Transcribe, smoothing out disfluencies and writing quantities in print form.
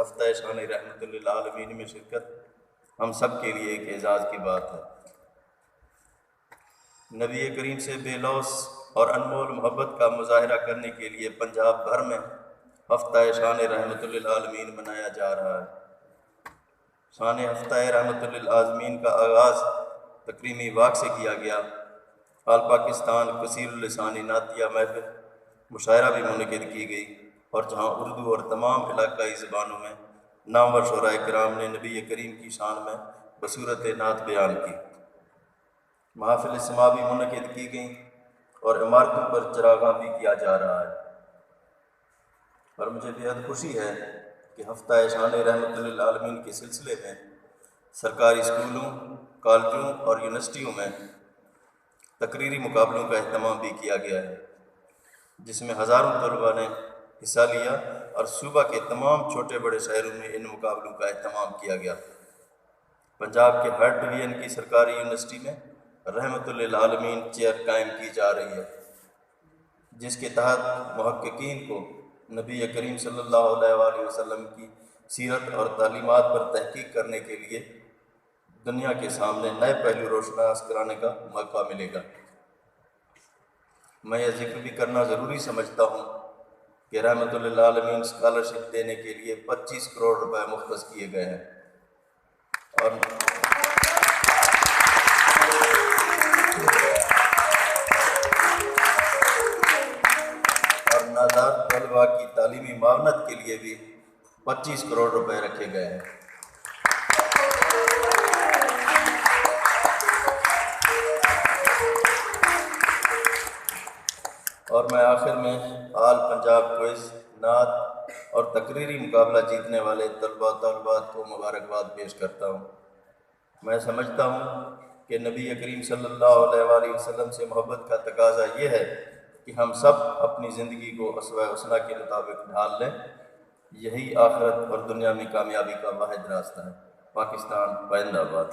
हफ्ता शान रहमतुल्लिल आलमीन में शिरकत हम सब के लिए एक एजाज़ की बात है। नबी करीम से बेलौस और अनमोल मोहब्बत का मुजाहरा करने के लिए पंजाब भर में हफ्ता शान रहमतुल्लिल आलमीन मनाया जा रहा है। शान हफ्ता रहमतुल्लिल आलमीन का आगाज़ तकरीमी वाक़ से किया गया। आल पाकिस्तान कसीरुल लिसानी नातिया महफिल मुशायरा भी मुनक़िद की गई और जहाँ उर्दू और तमाम इलाकाई ज़बानों में नामवर शुराए किराम ने नबी करीम की शान में बसूरत नात बयान की। महफिल समा भी मुनक़िद की गई और इमारतों पर चरागाह भी किया जा रहा है। और मुझे बेहद खुशी है कि हफ्ता शान रहमतुल्लिल आलमीन के सिलसिले में सरकारी स्कूलों, कॉलेजों और यूनिवर्सिटियों में तकरीरी मुकाबलों का अहतमाम भी किया गया है, जिसमें हज़ारों तलबा ने हिस्सा लिया और सूबा के तमाम छोटे बड़े शहरों में इन मुकाबलों का अहतमाम किया गया। पंजाब के हर डिवीज़न की सरकारी यूनिवर्सिटी में रहमतुल्लिल आलमीन चेयर कायम की जा रही है, जिसके तहत मुहक्किकीन को नबी करीम सल्लल्लाहु अलैहि वसल्लम की सीरत और तालीमात पर तहकीक करने के लिए दुनिया के सामने नए पहलू रोशनास कराने का मौका मिलेगा। मैं यह जिक्र भी करना ज़रूरी समझता हूँ कि रहमतुल्लिल आलमीन स्कॉलरशिप देने के लिए 25 करोड़ रुपए मुख्तस किए गए हैं और नादार तलबा की तालीमी मावनत के लिए भी 25 करोड़ रुपए रखे गए हैं। और मैं आखिर में आल पंजाब क्विज़, नात और तकरीरी मुकाबला जीतने वाले तलबात को मुबारकबाद पेश करता हूँ। मैं समझता हूँ कि नबी करीम सल्लल्लाहु अलैहि वसल्लम से मोहब्बत का तकाज़ा ये है कि हम सब अपनी ज़िंदगी को अस्वा हुस्ना के मुताबिक ढाल लें। यही आखिरत और दुनिया में कामयाबी का वाहिद रास्ता है। पाकिस्तान जिंदाबाद।